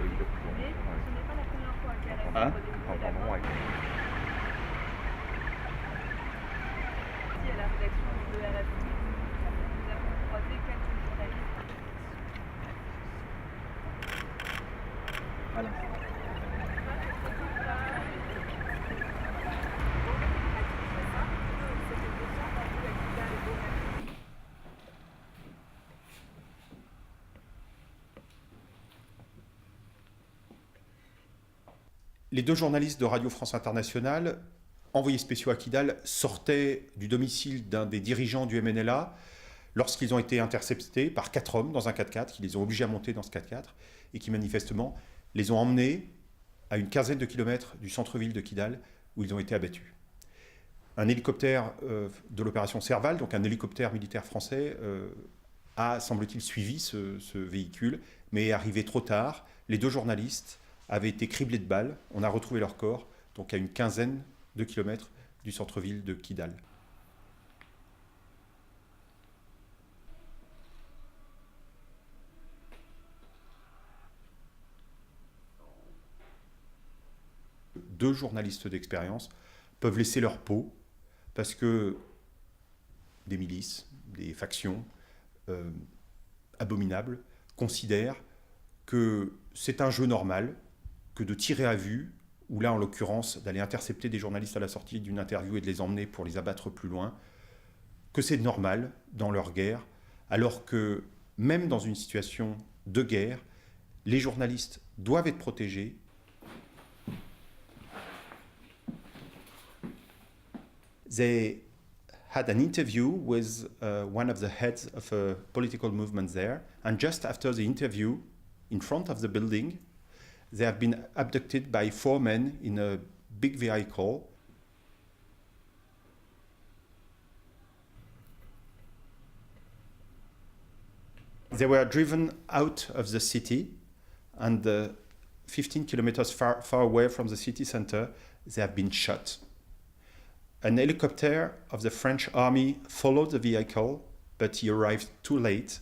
Mais ce n'est pas la première fois qu'elle a Hein? redécouvert la Pardon, ouais. à la rédaction de RFI, nous avons croisé quelques journalistes. Voilà. Les deux journalistes de Radio France Internationale, envoyés spéciaux à Kidal, sortaient du domicile d'un des dirigeants du MNLA lorsqu'ils ont été interceptés par 4 hommes dans un 4x4, qui les ont obligés à monter dans ce 4x4 et qui manifestement les ont emmenés à une quinzaine de kilomètres du centre-ville de Kidal où ils ont été abattus. Un hélicoptère de l'opération Serval, donc un hélicoptère militaire français, a, semble-t-il, suivi ce véhicule, mais est arrivé trop tard. Les deux journalistes avaient été criblés de balles. On a retrouvé leur corps, donc à une quinzaine de kilomètres du centre-ville de Kidal. Deux journalistes d'expérience peuvent laisser leur peau parce que des milices, des factions abominables considèrent que c'est un jeu normal que de tirer à vue, ou là en l'occurrence d'aller intercepter des journalistes à la sortie d'une interview et de les emmener pour les abattre plus loin, que c'est normal dans leur guerre, alors que même dans une situation de guerre, les journalistes doivent être protégés. They had an interview with one of the heads of a political movement there, and just after the interview, in front of the building, they have been abducted by 4 men in a big vehicle. They were driven out of the city, and 15 kilometers far away from the city center, they have been shot. An helicopter of the French army followed the vehicle, but he arrived too late,